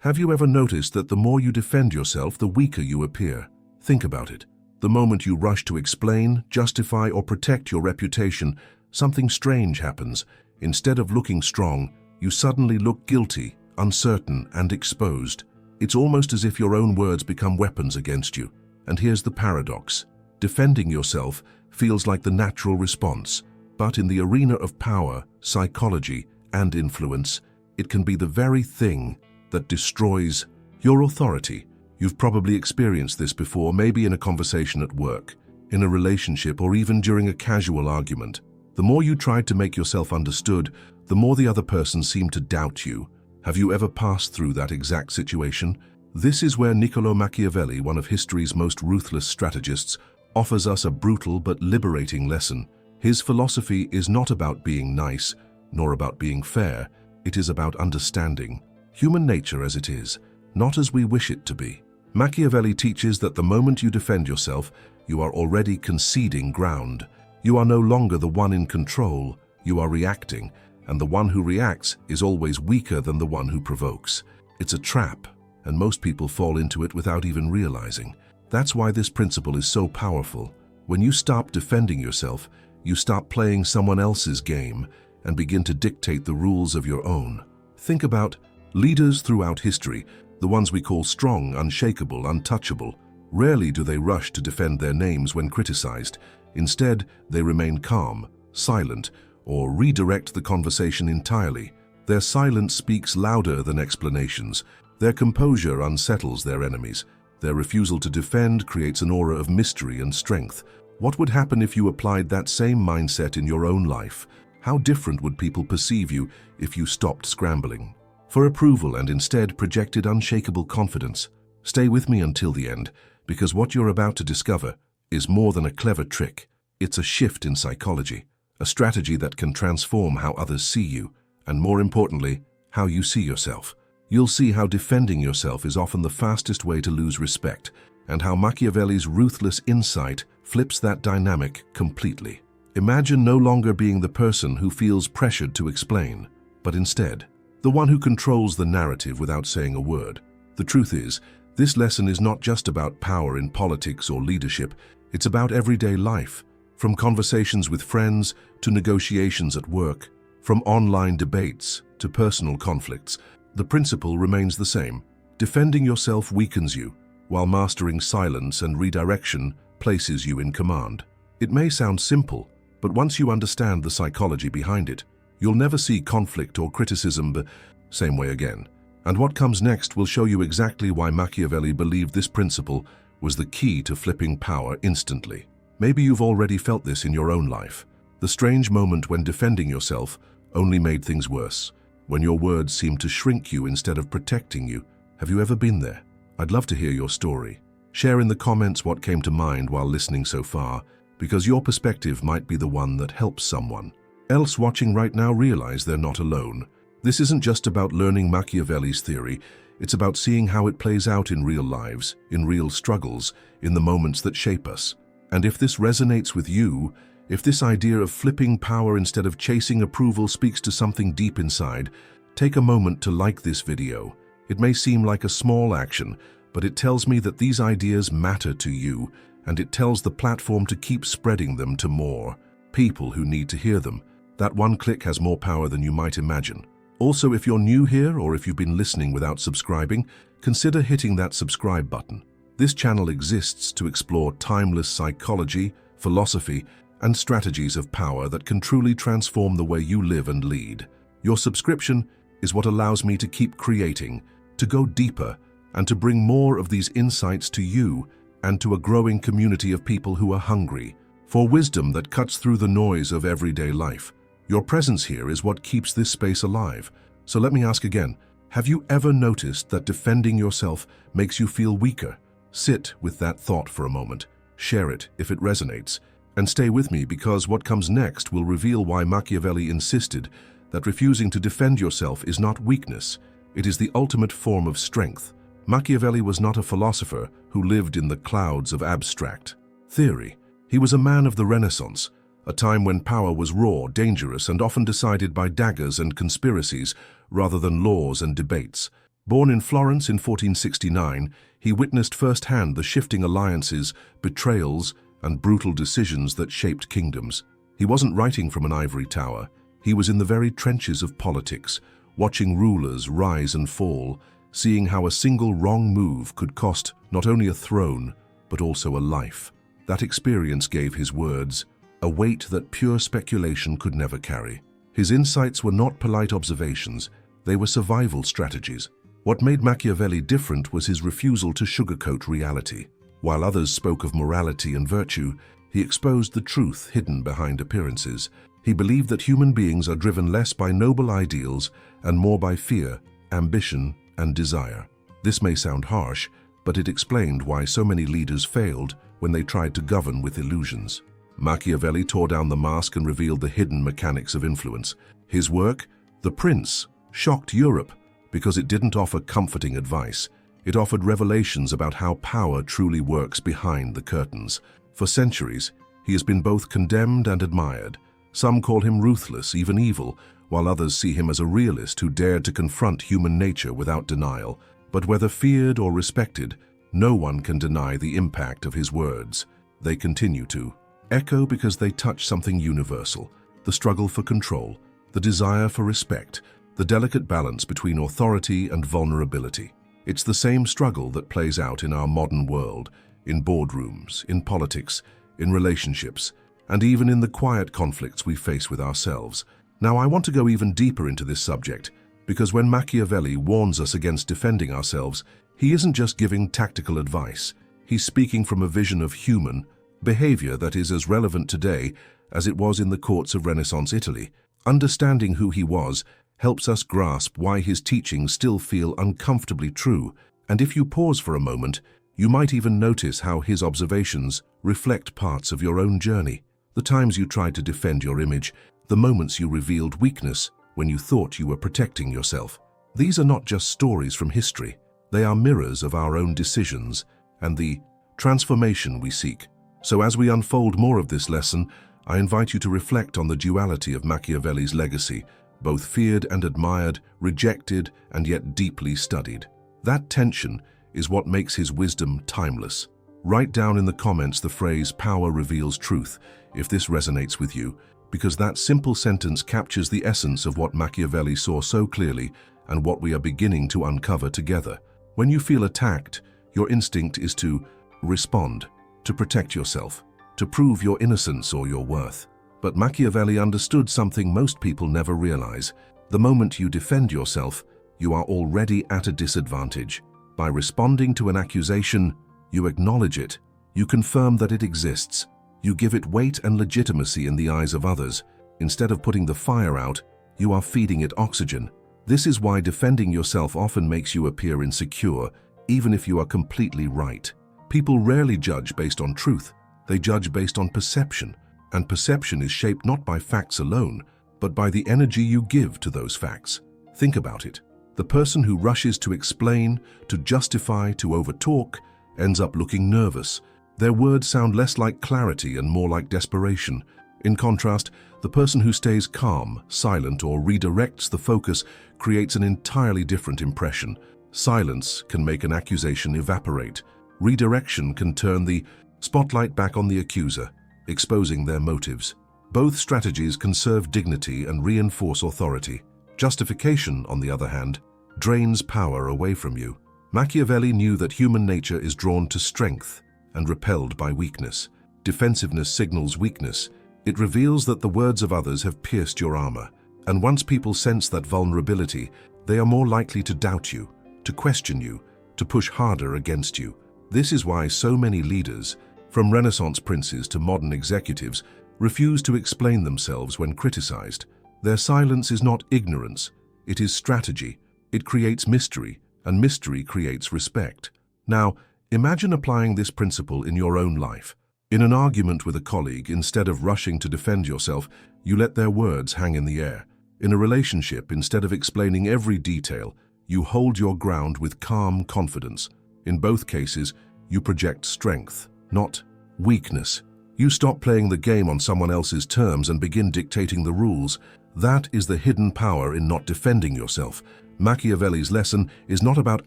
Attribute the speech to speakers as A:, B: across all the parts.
A: Have you ever noticed that the more you defend yourself, the weaker you appear? Think about it. The moment you rush to explain, justify, or protect your reputation, something strange happens. Instead of looking strong, you suddenly look guilty, uncertain, and exposed. It's almost as if your own words become weapons against you. And here's the paradox. Defending yourself feels like the natural response, but in the arena of power, psychology, and influence, it can be the very thing that destroys your authority. You've probably experienced this before, maybe in a conversation at work, in a relationship, or even during a casual argument. The more you tried to make yourself understood, the more the other person seemed to doubt you. Have you ever passed through that exact situation? This is where Niccolo Machiavelli, one of history's most ruthless strategists, offers us a brutal but liberating lesson. His philosophy is not about being nice, nor about being fair. It is about understanding human nature as it is, not as we wish it to be. Machiavelli teaches that the moment you defend yourself, you are already conceding ground. You are no longer the one in control, you are reacting, and the one who reacts is always weaker than the one who provokes. It's a trap, and most people fall into it without even realizing. That's why this principle is so powerful. When you stop defending yourself, you stop playing someone else's game and begin to dictate the rules of your own. Think about leaders throughout history, the ones we call strong, unshakable, untouchable. Rarely do they rush to defend their names when criticized. Instead, they remain calm, silent, or redirect the conversation entirely. Their silence speaks louder than explanations. Their composure unsettles their enemies. Their refusal to defend creates an aura of mystery and strength. What would happen if you applied that same mindset in your own life? How different would people perceive you if you stopped scrambling for approval and instead projected unshakable confidence? Stay with me until the end, because what you're about to discover is more than a clever trick. It's a shift in psychology, a strategy that can transform how others see you, and more importantly, how you see yourself. You'll see how defending yourself is often the fastest way to lose respect, and how Machiavelli's ruthless insight flips that dynamic completely. Imagine no longer being the person who feels pressured to explain, but instead, the one who controls the narrative without saying a word. The truth is, this lesson is not just about power in politics or leadership, it's about everyday life. From conversations with friends to negotiations at work, from online debates to personal conflicts, the principle remains the same. Defending yourself weakens you, while mastering silence and redirection places you in command. It may sound simple, but once you understand the psychology behind it, you'll never see conflict or criticism the same way again. And what comes next will show you exactly why Machiavelli believed this principle was the key to flipping power instantly. Maybe you've already felt this in your own life. The strange moment when defending yourself only made things worse, when your words seemed to shrink you instead of protecting you. Have you ever been there? I'd love to hear your story. Share in the comments what came to mind while listening so far, because your perspective might be the one that helps someone else watching right now realize they're not alone. This isn't just about learning Machiavelli's theory, it's about seeing how it plays out in real lives, in real struggles, in the moments that shape us. And if this resonates with you, if this idea of flipping power instead of chasing approval speaks to something deep inside, take a moment to like this video. It may seem like a small action, but it tells me that these ideas matter to you, and it tells the platform to keep spreading them to more people who need to hear them. That one click has more power than you might imagine. Also, if you're new here or if you've been listening without subscribing, consider hitting that subscribe button. This channel exists to explore timeless psychology, philosophy, and strategies of power that can truly transform the way you live and lead. Your subscription is what allows me to keep creating, to go deeper, and to bring more of these insights to you and to a growing community of people who are hungry for wisdom that cuts through the noise of everyday life. Your presence here is what keeps this space alive. So let me ask again, have you ever noticed that defending yourself makes you feel weaker? Sit with that thought for a moment, share it if it resonates, and stay with me because what comes next will reveal why Machiavelli insisted that refusing to defend yourself is not weakness, it is the ultimate form of strength. Machiavelli was not a philosopher who lived in the clouds of abstract theory. He was a man of the Renaissance, a time when power was raw, dangerous, and often decided by daggers and conspiracies rather than laws and debates. Born in Florence in 1469, he witnessed firsthand the shifting alliances, betrayals, and brutal decisions that shaped kingdoms. He wasn't writing from an ivory tower. He was in the very trenches of politics, watching rulers rise and fall, seeing how a single wrong move could cost not only a throne, but also a life. That experience gave his words a weight that pure speculation could never carry. His insights were not polite observations, they were survival strategies. What made Machiavelli different was his refusal to sugarcoat reality. While others spoke of morality and virtue, he exposed the truth hidden behind appearances. He believed that human beings are driven less by noble ideals and more by fear, ambition, and desire. This may sound harsh, but it explained why so many leaders failed when they tried to govern with illusions. Machiavelli tore down the mask and revealed the hidden mechanics of influence. His work, The Prince, shocked Europe because it didn't offer comforting advice. It offered revelations about how power truly works behind the curtains. For centuries, he has been both condemned and admired. Some call him ruthless, even evil, while others see him as a realist who dared to confront human nature without denial. But whether feared or respected, no one can deny the impact of his words. They continue to echo because they touch something universal: the struggle for control, the desire for respect, the delicate balance between authority and vulnerability. It's the same struggle that plays out in our modern world, in boardrooms, in politics, in relationships, and even in the quiet conflicts we face with ourselves. Now, I want to go even deeper into this subject, because when Machiavelli warns us against defending ourselves, he isn't just giving tactical advice. He's speaking from a vision of human behavior that is as relevant today as it was in the courts of Renaissance Italy. Understanding who he was helps us grasp why his teachings still feel uncomfortably true. And if you pause for a moment, you might even notice how his observations reflect parts of your own journey. The times you tried to defend your image, the moments you revealed weakness when you thought you were protecting yourself. These are not just stories from history. They are mirrors of our own decisions and the transformation we seek. So as we unfold more of this lesson, I invite you to reflect on the duality of Machiavelli's legacy, both feared and admired, rejected and yet deeply studied. That tension is what makes his wisdom timeless. Write down in the comments the phrase "power reveals truth" if this resonates with you, because that simple sentence captures the essence of what Machiavelli saw so clearly and what we are beginning to uncover together. When you feel attacked, your instinct is to respond, to protect yourself, to prove your innocence or your worth. But Machiavelli understood something most people never realize. The moment you defend yourself, you are already at a disadvantage. By responding to an accusation, you acknowledge it, you confirm that it exists, you give it weight and legitimacy in the eyes of others. Instead of putting the fire out, you are feeding it oxygen. This is why defending yourself often makes you appear insecure, even if you are completely right. People rarely judge based on truth, they judge based on perception. And perception is shaped not by facts alone, but by the energy you give to those facts. Think about it. The person who rushes to explain, to justify, to overtalk, ends up looking nervous. Their words sound less like clarity and more like desperation. In contrast, the person who stays calm, silent, or redirects the focus creates an entirely different impression. Silence can make an accusation evaporate. Redirection can turn the spotlight back on the accuser, exposing their motives. Both strategies conserve dignity and reinforce authority. Justification, on the other hand, drains power away from you. Machiavelli knew that human nature is drawn to strength and repelled by weakness. Defensiveness signals weakness. It reveals that the words of others have pierced your armor. And once people sense that vulnerability, they are more likely to doubt you, to question you, to push harder against you. This is why so many leaders, from Renaissance princes to modern executives, refuse to explain themselves when criticized. Their silence is not ignorance, it is strategy. It creates mystery, and mystery creates respect. Now, imagine applying this principle in your own life. In an argument with a colleague, instead of rushing to defend yourself, you let their words hang in the air. In a relationship, instead of explaining every detail, you hold your ground with calm confidence. In both cases, you project strength, not weakness. You stop playing the game on someone else's terms and begin dictating the rules. That is the hidden power in not defending yourself. Machiavelli's lesson is not about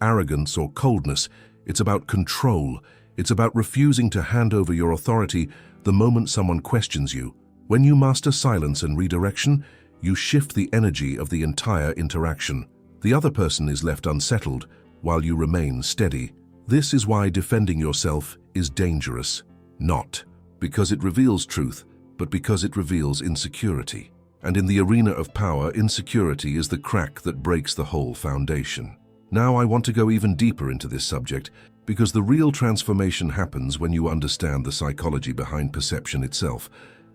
A: arrogance or coldness, it's about control. It's about refusing to hand over your authority the moment someone questions you. When you master silence and redirection, you shift the energy of the entire interaction. The other person is left unsettled, while you remain steady. This is why defending yourself is dangerous. Not because it reveals truth, but because it reveals insecurity. And in the arena of power, insecurity is the crack that breaks the whole foundation. Now I want to go even deeper into this subject, because the real transformation happens when you understand the psychology behind perception itself,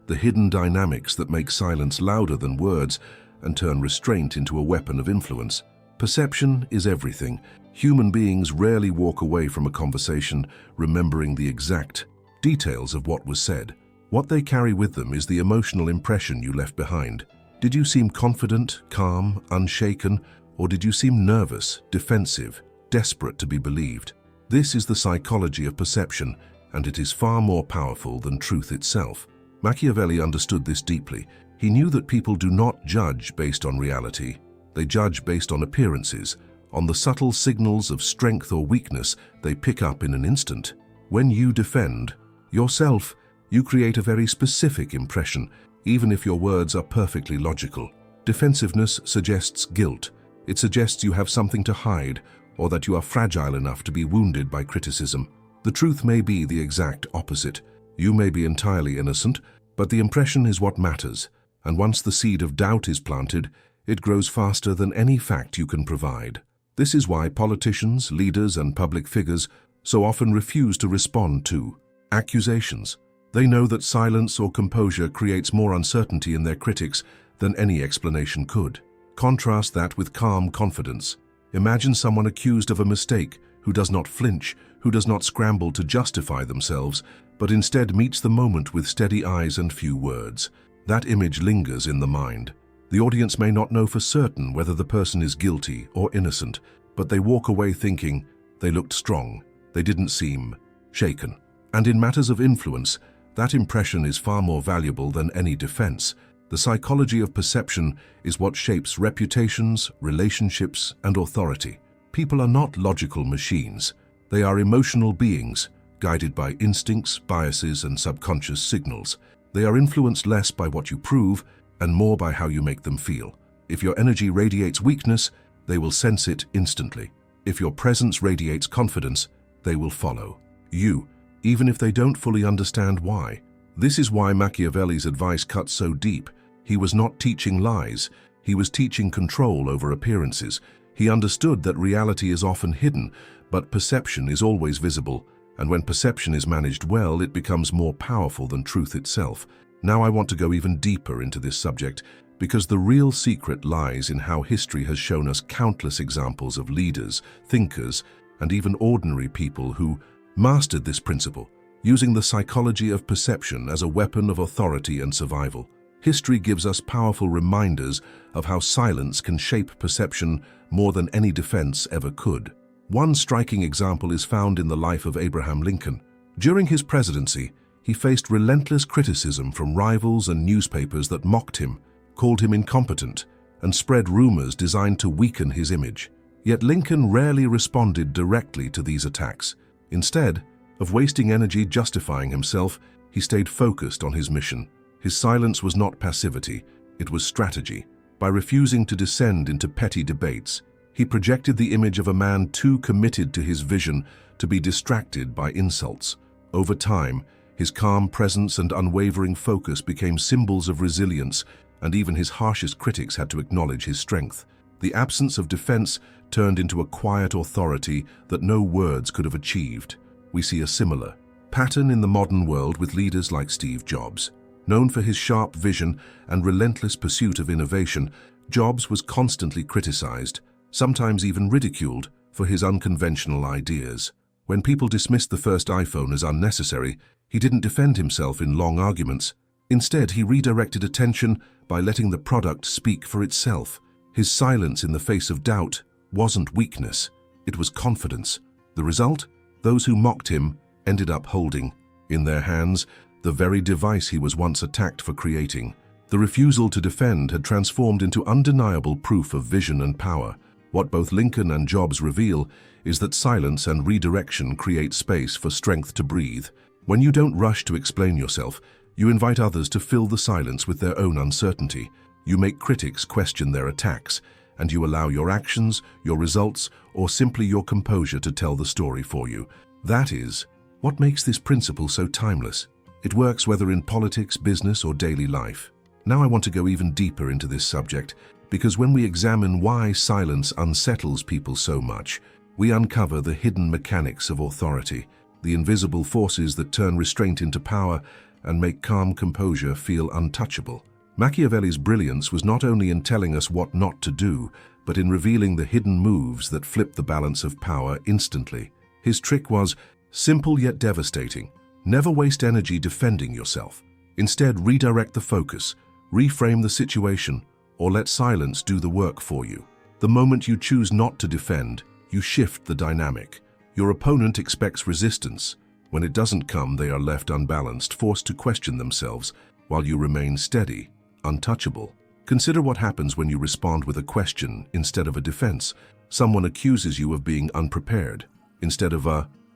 A: the hidden dynamics that make silence louder than words and turn restraint into a weapon of influence. Perception is everything. Human beings rarely walk away from a conversation remembering the exact details of what was said. What they carry with them is the emotional impression you left behind. Did you seem confident, calm, unshaken, or did you seem nervous, defensive, desperate to be believed? This is the psychology of perception, and it is far more powerful than truth itself. Machiavelli understood this deeply. He knew that people do not judge based on reality. They judge based on appearances, on the subtle signals of strength or weakness they pick up in an instant. When you defend yourself, you create a very specific impression, even if your words are perfectly logical. Defensiveness suggests guilt. It suggests you have something to hide, or that you are fragile enough to be wounded by criticism. The truth may be the exact opposite. You may be entirely innocent, but the impression is what matters, and once the seed of doubt is planted, it grows faster than any fact you can provide. This is why politicians, leaders, and public figures so often refuse to respond to accusations. They know that silence or composure creates more uncertainty in their critics than any explanation could. Contrast that with calm confidence. Imagine someone accused of a mistake who does not flinch, who does not scramble to justify themselves, but instead meets the moment with steady eyes and few words. That image lingers in the mind. The audience may not know for certain whether the person is guilty or innocent, but they walk away thinking they looked strong, they didn't seem shaken. And in matters of influence, that impression is far more valuable than any defense. The psychology of perception is what shapes reputations, relationships, and authority. People are not logical machines. They are emotional beings, guided by instincts, biases, and subconscious signals. They are influenced less by what you prove and more by how you make them feel. If your energy radiates weakness, they will sense it instantly. If your presence radiates confidence, they will follow you, even if they don't fully understand why. This is why Machiavelli's advice cuts so deep. He was not teaching lies, he was teaching control over appearances. He understood that reality is often hidden, but perception is always visible, and when perception is managed well, it becomes more powerful than truth itself. Now I want to go even deeper into this subject, because the real secret lies in how history has shown us countless examples of leaders, thinkers, and even ordinary people who mastered this principle, using the psychology of perception as a weapon of authority and survival. History gives us powerful reminders of how silence can shape perception more than any defense ever could. One striking example is found in the life of Abraham Lincoln. During his presidency, he faced relentless criticism from rivals and newspapers that mocked him, called him incompetent, and spread rumors designed to weaken his image. Yet Lincoln rarely responded directly to these attacks. Instead of wasting energy justifying himself, he stayed focused on his mission. His silence was not passivity, it was strategy. By refusing to descend into petty debates, he projected the image of a man too committed to his vision to be distracted by insults. Over time, his calm presence and unwavering focus became symbols of resilience, and even his harshest critics had to acknowledge his strength. The absence of defense turned into a quiet authority that no words could have achieved. We see a similar pattern in the modern world with leaders like Steve Jobs. Known for his sharp vision and relentless pursuit of innovation, Jobs was constantly criticized, sometimes even ridiculed, for his unconventional ideas. When people dismissed the first iPhone as unnecessary, he didn't defend himself in long arguments. Instead, he redirected attention by letting the product speak for itself. His silence in the face of doubt wasn't weakness, it was confidence. The result? Those who mocked him ended up holding in their hands the very device he was once attacked for creating. The refusal to defend had transformed into undeniable proof of vision and power. What both Lincoln and Jobs reveal is that silence and redirection create space for strength to breathe. When you don't rush to explain yourself, you invite others to fill the silence with their own uncertainty. You make critics question their attacks, and you allow your actions, your results, or simply your composure to tell the story for you. That is what makes this principle so timeless. It works whether in politics, business, or daily life. Now I want to go even deeper into this subject, because when we examine why silence unsettles people so much, we uncover the hidden mechanics of authority, the invisible forces that turn restraint into power and make calm composure feel untouchable. Machiavelli's brilliance was not only in telling us what not to do, but in revealing the hidden moves that flip the balance of power instantly. His trick was simple yet devastating. Never waste energy defending yourself. Instead, redirect the focus, reframe the situation, or let silence do the work for you. The moment you choose not to defend, you shift the dynamic. Your opponent expects resistance. When it doesn't come, they are left unbalanced, forced to question themselves, while you remain steady, untouchable. Consider what happens when you respond with a question instead of a defense. Someone accuses you of being unprepared. Instead of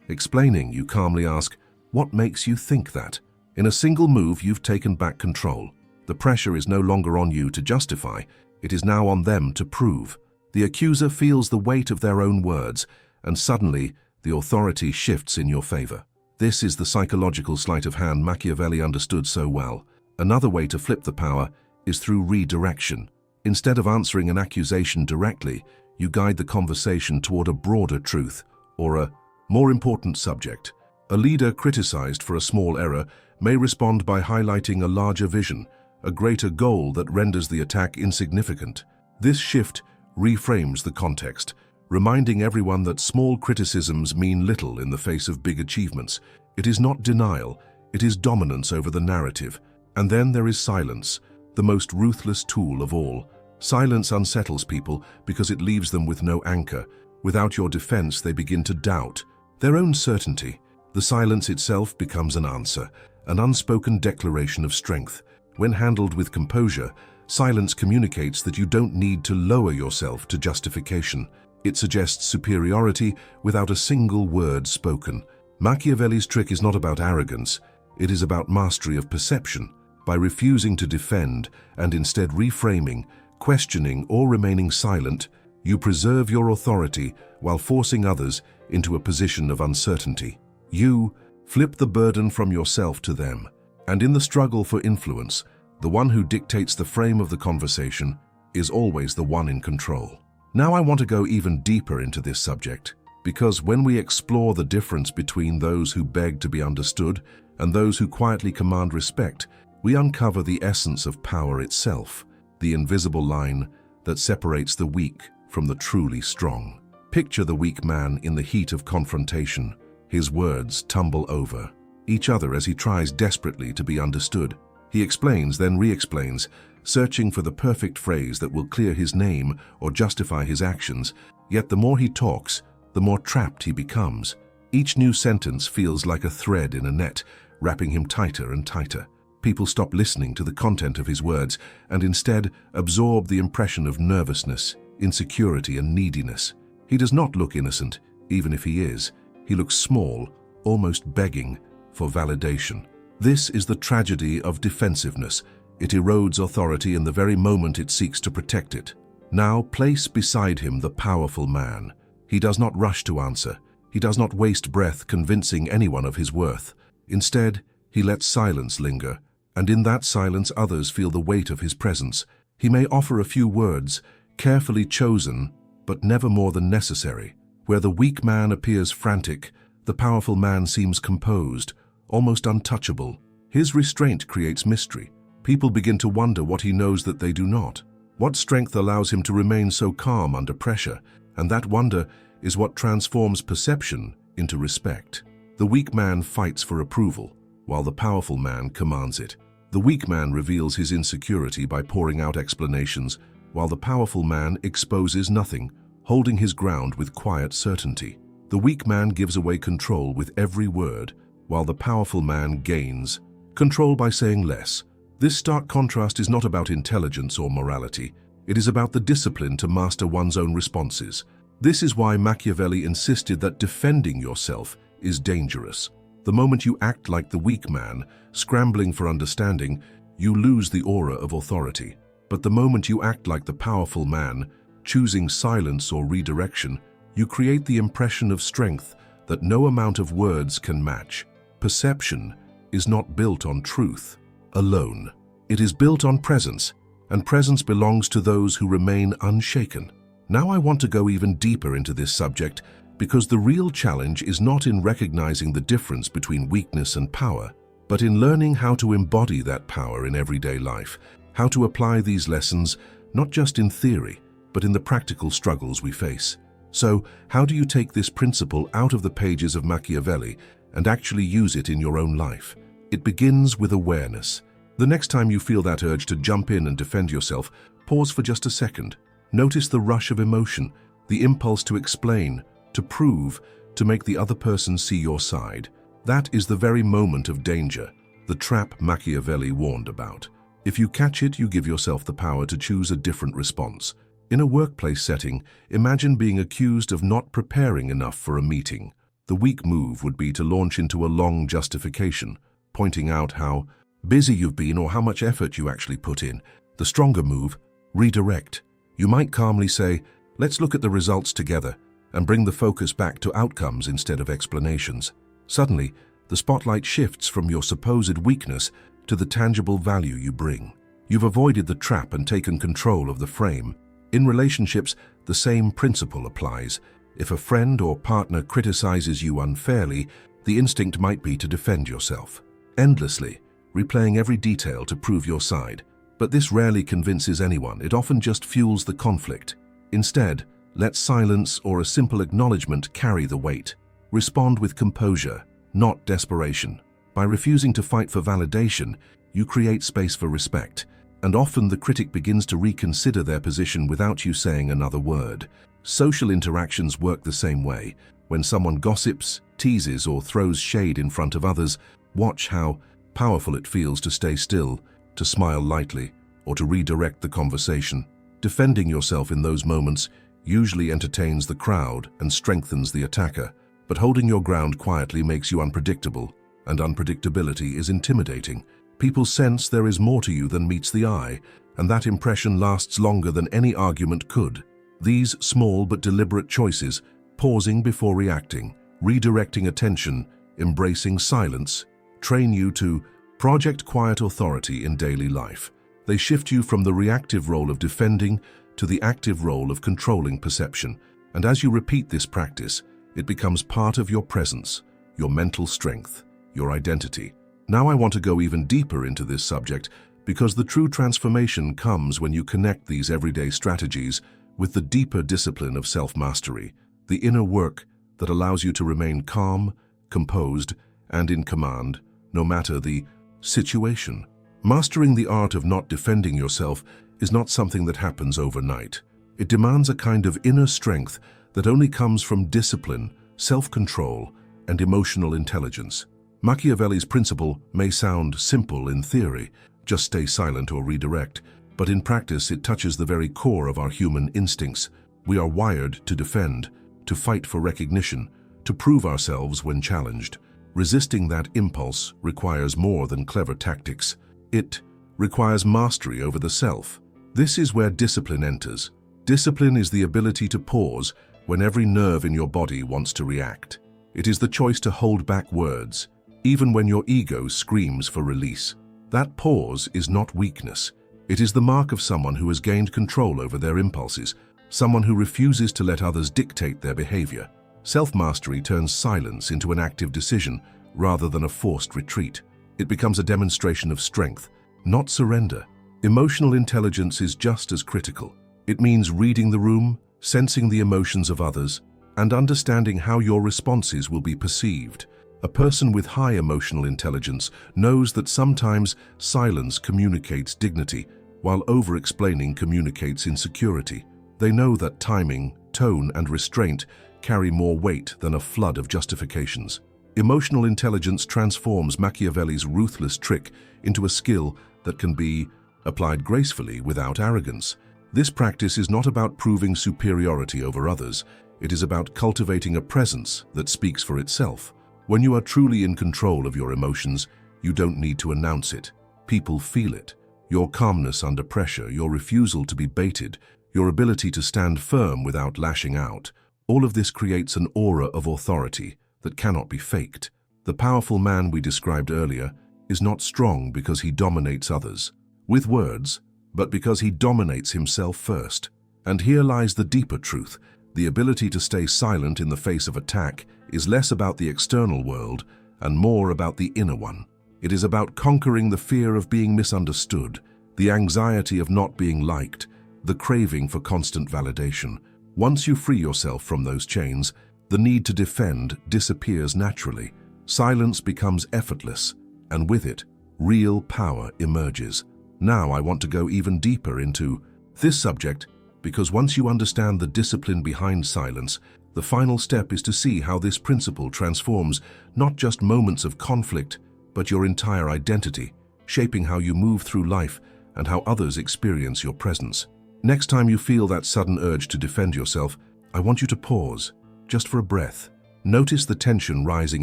A: explaining, you calmly ask, "What makes you think that?" In a single move, you've taken back control. The pressure is no longer on you to justify, it is now on them to prove. The accuser feels the weight of their own words, and suddenly, the authority shifts in your favor. This is the psychological sleight of hand Machiavelli understood so well. Another way to flip the power is through redirection. Instead of answering an accusation directly, you guide the conversation toward a broader truth, or a more important subject. A leader criticized for a small error may respond by highlighting a larger vision, a greater goal that renders the attack insignificant. This shift reframes the context, reminding everyone that small criticisms mean little in the face of big achievements. It is not denial, it is dominance over the narrative. And then there is silence, the most ruthless tool of all. Silence unsettles people because it leaves them with no anchor. Without your defense, they begin to doubt their own certainty. The silence itself becomes an answer, an unspoken declaration of strength. When handled with composure, silence communicates that you don't need to lower yourself to justification. It suggests superiority without a single word spoken. Machiavelli's trick is not about arrogance, it is about mastery of perception. By refusing to defend and instead reframing, questioning, or remaining silent, you preserve your authority while forcing others into a position of uncertainty. You flip the burden from yourself to them. And in the struggle for influence, the one who dictates the frame of the conversation is always the one in control. Now I want to go even deeper into this subject, because when we explore the difference between those who beg to be understood and those who quietly command respect, we uncover the essence of power itself, the invisible line that separates the weak from the truly strong. Picture the weak man in the heat of confrontation. His words tumble over each other as he tries desperately to be understood. He explains, then re-explains, searching for the perfect phrase that will clear his name or justify his actions. Yet the more he talks, the more trapped he becomes. Each new sentence feels like a thread in a net, wrapping him tighter and tighter. People stop listening to the content of his words and instead absorb the impression of nervousness, insecurity, and neediness. He does not look innocent, even if he is. He looks small, almost begging for validation. This is the tragedy of defensiveness. It erodes authority in the very moment it seeks to protect it. Now place beside him the powerful man. He does not rush to answer. He does not waste breath convincing anyone of his worth. Instead, he lets silence linger, and in that silence others feel the weight of his presence. He may offer a few words, carefully chosen, but never more than necessary. Where the weak man appears frantic, the powerful man seems composed, almost untouchable. His restraint creates mystery. People begin to wonder what he knows that they do not. What strength allows him to remain so calm under pressure? And that wonder is what transforms perception into respect. The weak man fights for approval, while the powerful man commands it. The weak man reveals his insecurity by pouring out explanations, while the powerful man exposes nothing, holding his ground with quiet certainty. The weak man gives away control with every word, while the powerful man gains control by saying less. This stark contrast is not about intelligence or morality. It is about the discipline to master one's own responses. This is why Machiavelli insisted that defending yourself is dangerous. The moment you act like the weak man, scrambling for understanding, you lose the aura of authority. But the moment you act like the powerful man, choosing silence or redirection, you create the impression of strength that no amount of words can match. Perception is not built on truth alone. It is built on presence, and presence belongs to those who remain unshaken. Now I want to go even deeper into this subject because the real challenge is not in recognizing the difference between weakness and power, but in learning how to embody that power in everyday life, how to apply these lessons not just in theory, but in the practical struggles we face. So, how do you take this principle out of the pages of Machiavelli and actually use it in your own life? It begins with awareness. The next time you feel that urge to jump in and defend yourself, pause for just a second. Notice the rush of emotion, the impulse to explain, to prove, to make the other person see your side. That is the very moment of danger, the trap Machiavelli warned about. If you catch it, you give yourself the power to choose a different response. In a workplace setting, imagine being accused of not preparing enough for a meeting. The weak move would be to launch into a long justification, pointing out how busy you've been or how much effort you actually put in. The stronger move, redirect. You might calmly say, let's look at the results together, and bring the focus back to outcomes instead of explanations. Suddenly, the spotlight shifts from your supposed weakness to the tangible value you bring. You've avoided the trap and taken control of the frame. In relationships, the same principle applies. If a friend or partner criticizes you unfairly, the instinct might be to defend yourself, endlessly, replaying every detail to prove your side. But this rarely convinces anyone. It often just fuels the conflict. Instead, let silence or a simple acknowledgement carry the weight. Respond with composure, not desperation. By refusing to fight for validation, you create space for respect, and often the critic begins to reconsider their position without you saying another word. Social interactions work the same way. When someone gossips, teases, or throws shade in front of others, watch how powerful it feels to stay still, to smile lightly, or to redirect the conversation. Defending yourself in those moments usually entertains the crowd and strengthens the attacker, but holding your ground quietly makes you unpredictable, and unpredictability is intimidating. People sense there is more to you than meets the eye, and that impression lasts longer than any argument could. These small but deliberate choices, pausing before reacting, redirecting attention, embracing silence, train you to project quiet authority in daily life. They shift you from the reactive role of defending to the active role of controlling perception. And as you repeat this practice, it becomes part of your presence, your mental strength, your identity. Now I want to go even deeper into this subject because the true transformation comes when you connect these everyday strategies with the deeper discipline of self-mastery, the inner work that allows you to remain calm, composed, and in command, no matter the situation. Mastering the art of not defending yourself is not something that happens overnight. It demands a kind of inner strength that only comes from discipline, self-control, and emotional intelligence. Machiavelli's principle may sound simple in theory, just stay silent or redirect, but in practice it touches the very core of our human instincts. We are wired to defend, to fight for recognition, to prove ourselves when challenged. Resisting that impulse requires more than clever tactics. It requires mastery over the self. This is where discipline enters. Discipline is the ability to pause when every nerve in your body wants to react. It is the choice to hold back words, even when your ego screams for release. That pause is not weakness. It is the mark of someone who has gained control over their impulses, someone who refuses to let others dictate their behavior. Self-mastery turns silence into an active decision rather than a forced retreat. It becomes a demonstration of strength, not surrender. Emotional intelligence is just as critical. It means reading the room, sensing the emotions of others, and understanding how your responses will be perceived. A person with high emotional intelligence knows that sometimes silence communicates dignity, while over-explaining communicates insecurity. They know that timing, tone, and restraint carry more weight than a flood of justifications. Emotional intelligence transforms Machiavelli's ruthless trick into a skill that can be applied gracefully without arrogance. This practice is not about proving superiority over others. It is about cultivating a presence that speaks for itself. When you are truly in control of your emotions, you don't need to announce it. People feel it. Your calmness under pressure, your refusal to be baited, your ability to stand firm without lashing out. All of this creates an aura of authority that cannot be faked. The powerful man we described earlier is not strong because he dominates others with words, but because he dominates himself first. And here lies the deeper truth. The ability to stay silent in the face of attack is less about the external world and more about the inner one. It is about conquering the fear of being misunderstood, the anxiety of not being liked, the craving for constant validation. Once you free yourself from those chains, the need to defend disappears naturally. Silence becomes effortless, and with it, real power emerges. Now I want to go even deeper into this subject, because once you understand the discipline behind silence, the final step is to see how this principle transforms not just moments of conflict, but your entire identity, shaping how you move through life and how others experience your presence. Next time you feel that sudden urge to defend yourself, I want you to pause, just for a breath. Notice the tension rising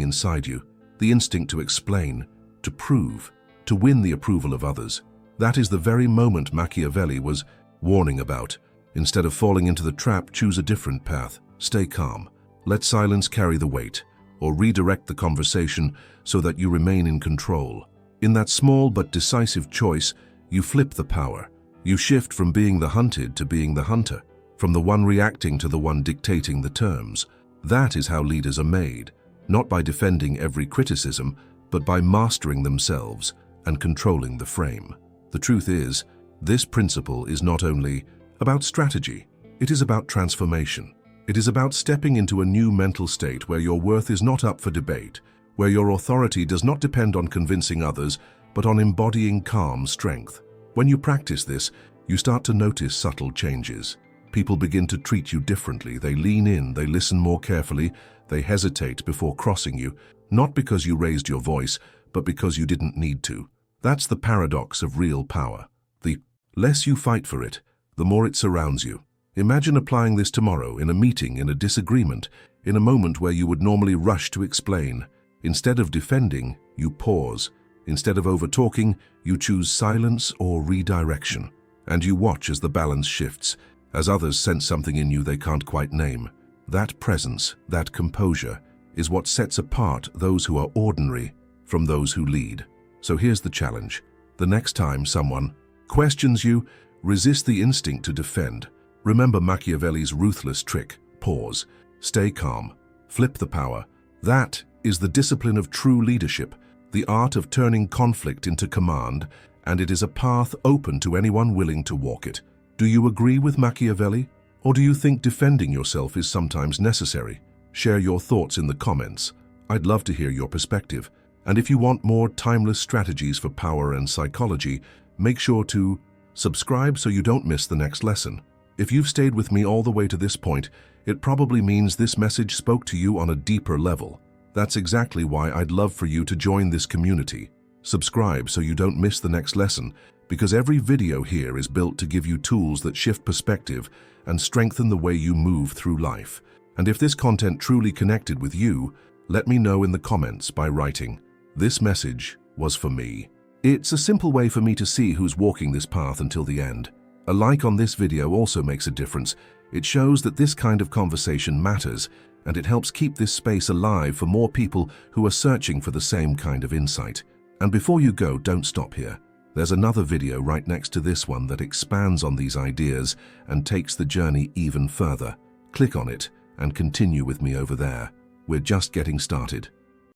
A: inside you, the instinct to explain, to prove, to win the approval of others. That is the very moment Machiavelli was warning about. Instead of falling into the trap, choose a different path. Stay calm. Let silence carry the weight, or redirect the conversation so that you remain in control. In that small but decisive choice, you flip the power. You shift from being the hunted to being the hunter, from the one reacting to the one dictating the terms. That is how leaders are made, not by defending every criticism, but by mastering themselves and controlling the frame. The truth is, this principle is not only about strategy, it is about transformation. It is about stepping into a new mental state where your worth is not up for debate, where your authority does not depend on convincing others, but on embodying calm strength. When you practice this, you start to notice subtle changes. People begin to treat you differently. They lean in, they listen more carefully, they hesitate before crossing you, not because you raised your voice, but because you didn't need to. That's the paradox of real power. The less you fight for it, the more it surrounds you. Imagine applying this tomorrow in a meeting, in a disagreement, in a moment where you would normally rush to explain. Instead of defending, you pause. Instead of over-talking, you choose silence or redirection. And you watch as the balance shifts, as others sense something in you they can't quite name. That presence, that composure, is what sets apart those who are ordinary from those who lead. So here's the challenge. The next time someone questions you, resist the instinct to defend. Remember Machiavelli's ruthless trick: pause, stay calm, flip the power. That is the discipline of true leadership, the art of turning conflict into command, and it is a path open to anyone willing to walk it. Do you agree with Machiavelli? Or do you think defending yourself is sometimes necessary? Share your thoughts in the comments. I'd love to hear your perspective. And if you want more timeless strategies for power and psychology, make sure to subscribe so you don't miss the next lesson. If you've stayed with me all the way to this point, it probably means this message spoke to you on a deeper level. That's exactly why I'd love for you to join this community. Subscribe so you don't miss the next lesson, because every video here is built to give you tools that shift perspective and strengthen the way you move through life. And if this content truly connected with you, let me know in the comments by writing, "This message was for me." It's a simple way for me to see who's walking this path until the end. A like on this video also makes a difference. It shows that this kind of conversation matters, and it helps keep this space alive for more people who are searching for the same kind of insight. And before you go, don't stop here. There's another video right next to this one that expands on these ideas and takes the journey even further. Click on it and continue with me over there. We're just getting started.